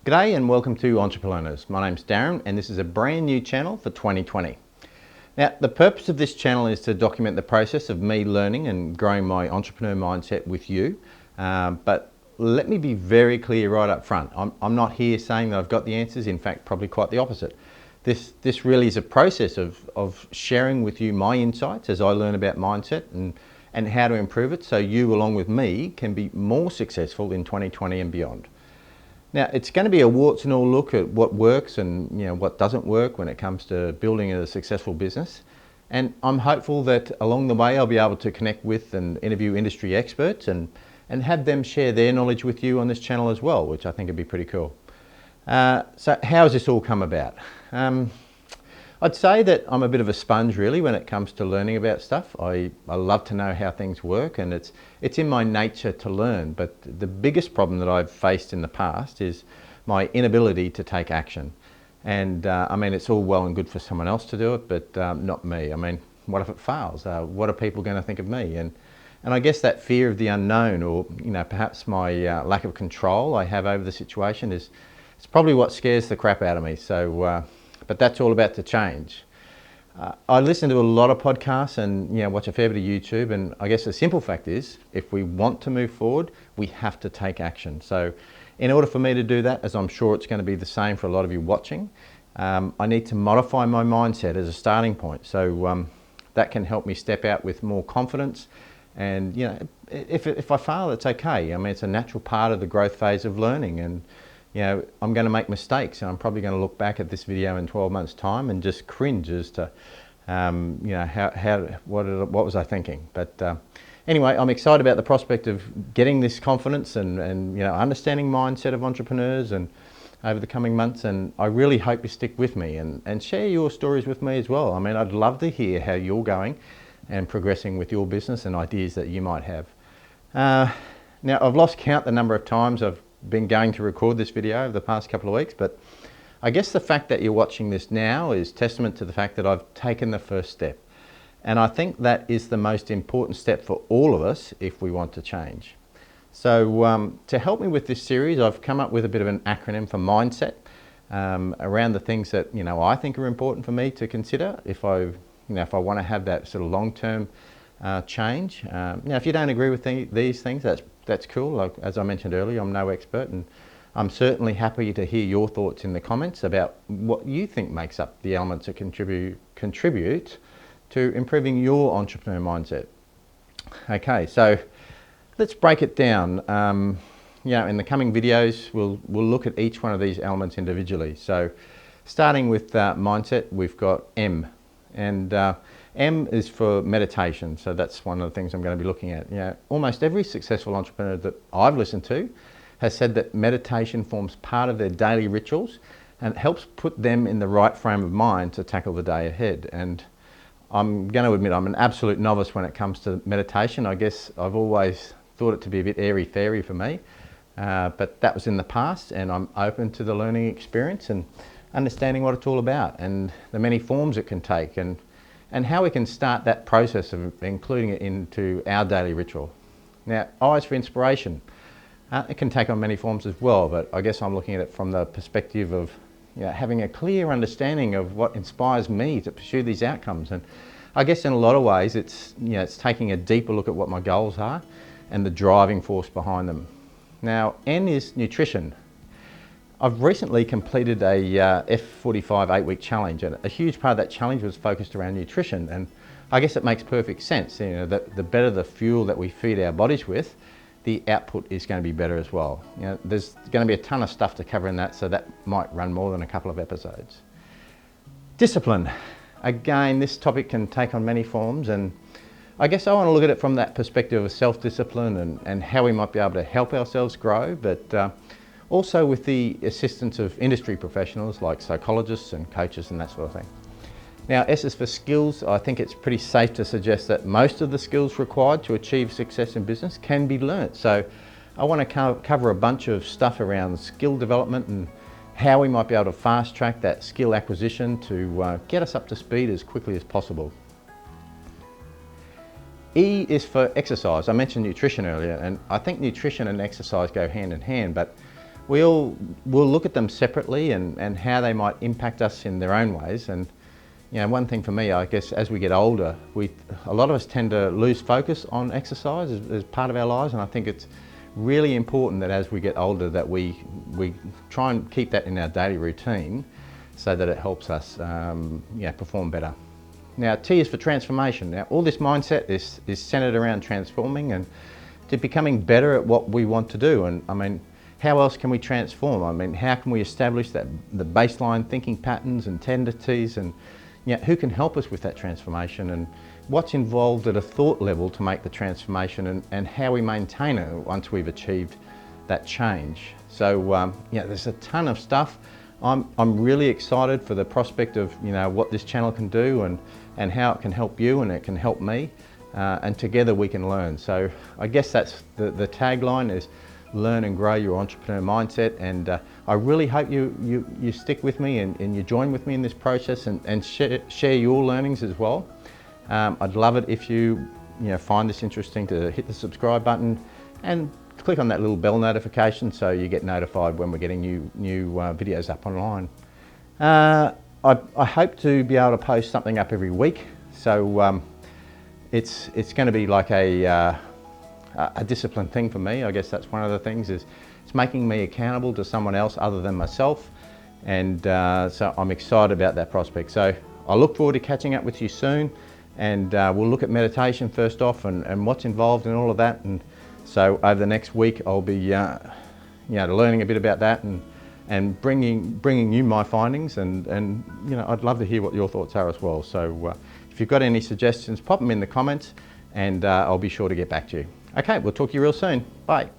G'day and welcome to Entrepreneurs. My name's Darren and this is a brand new channel for 2020. Now, the purpose of this channel is to document the process of me learning and growing my entrepreneur mindset with you. But let me be very clear right up front. I'm not here saying that I've got the answers. In fact, probably quite the opposite. This really is a process of sharing with you my insights as I learn about mindset and how to improve it so you, along with me, can be more successful in 2020 and beyond. Now, it's going to be a warts and all look at what works and what doesn't work when it comes to building a successful business. And I'm hopeful that along the way I'll be able to connect with and interview industry experts and have them share their knowledge with you on this channel as well, which I think would be pretty cool. So how has this all come about? I'd say that I'm a bit of a sponge really when it comes to learning about stuff. I love to know how things work and it's in my nature to learn, but the biggest problem that I've faced in the past is my inability to take action. And I mean, it's all well and good for someone else to do it, but not me. I mean, what if it fails? What are people going to think of me? And I guess that fear of the unknown, or perhaps my lack of control I have over the situation it's probably what scares the crap out of me. So. But that's all about to change. I listen to a lot of podcasts and watch a fair bit of YouTube, and I guess the simple fact is if we want to move forward, we have to take action. So in order for me to do that, as I'm sure it's going to be the same for a lot of you watching, I need to modify my mindset as a starting point. So that can help me step out with more confidence. And if I fail, it's okay. I mean, it's a natural part of the growth phase of learning, and I'm going to make mistakes, and I'm probably going to look back at this video in 12 months time and just cringe as to what was I thinking. But anyway, I'm excited about the prospect of getting this confidence and understanding mindset of entrepreneurs and over the coming months, and I really hope you stick with me and share your stories with me as well. I mean, I'd love to hear how you're going and progressing with your business and ideas that you might have. Now, I've lost count the number of times I've been going to record this video over the past couple of weeks, but I guess the fact that you're watching this now is testament to the fact that I've taken the first step. And I think that is the most important step for all of us if we want to change. So to help me with this series, I've come up with a bit of an acronym for mindset around the things that I think are important for me to consider if I want to have that sort of long-term change. Now, if you don't agree with these things, that's cool. Like, as I mentioned earlier, I'm no expert, and I'm certainly happy to hear your thoughts in the comments about what you think makes up the elements that contribute to improving your entrepreneur mindset. Okay, so let's break it down. In the coming videos, we'll look at each one of these elements individually. So starting with mindset, we've got M, and M is for meditation, so that's one of the things I'm going to be looking at. Almost every successful entrepreneur that I've listened to has said that meditation forms part of their daily rituals and it helps put them in the right frame of mind to tackle the day ahead. And I'm going to admit I'm an absolute novice when it comes to meditation. I guess I've always thought it to be a bit airy-fairy for me, but that was in the past, and I'm open to the learning experience and understanding what it's all about and the many forms it can take, and how we can start that process of including it into our daily ritual. Now, eyes for inspiration. It can take on many forms as well, but I guess I'm looking at it from the perspective of having a clear understanding of what inspires me to pursue these outcomes. And I guess in a lot of ways it's taking a deeper look at what my goals are and the driving force behind them. Now, N is nutrition. I've recently completed a F45 8-week challenge, and a huge part of that challenge was focused around nutrition, and I guess it makes perfect sense. That the better the fuel that we feed our bodies with, the output is going to be better as well. There's going to be a ton of stuff to cover in that, so that might run more than a couple of episodes. Discipline. Again, this topic can take on many forms, and I guess I want to look at it from that perspective of self-discipline and how we might be able to help ourselves grow, but also with the assistance of industry professionals like psychologists and coaches and that sort of thing. Now, S is for skills. I think it's pretty safe to suggest that most of the skills required to achieve success in business can be learnt. So I want to cover a bunch of stuff around skill development and how we might be able to fast track that skill acquisition to get us up to speed as quickly as possible. E is for exercise. I mentioned nutrition earlier, and I think nutrition and exercise go hand in hand, but we'll look at them separately and how they might impact us in their own ways. And you know, one thing for me, I guess, as we get older, a lot of us tend to lose focus on exercise as part of our lives, and I think it's really important that as we get older that we try and keep that in our daily routine so that it helps us perform better. Now, T is for transformation. Now, all this mindset is centered around transforming and to becoming better at what we want to do. And I mean, how else can we transform? I mean, how can we establish the baseline thinking patterns and tendencies, and who can help us with that transformation, and what's involved at a thought level to make the transformation, and how we maintain it once we've achieved that change. So there's a ton of stuff. I'm really excited for the prospect of what this channel can do and how it can help you and it can help me, and together we can learn. So I guess that's the tagline is learn and grow your entrepreneur mindset, and I really hope you stick with me and you join with me in this process and share your learnings as well. I'd love it if you find this interesting to hit the subscribe button and click on that little bell notification so you get notified when we're getting new videos up online. I hope to be able to post something up every week, so it's going to be like a discipline thing for me. I guess that's one of the things, is it's making me accountable to someone else other than myself, and so I'm excited about that prospect. So I look forward to catching up with you soon, and we'll look at meditation first off and what's involved in all of that. And so over the next week I'll be learning a bit about that and bringing you my findings, and I'd love to hear what your thoughts are as well. So if you've got any suggestions, pop them in the comments, and I'll be sure to get back to you. Okay, we'll talk to you real soon. Bye.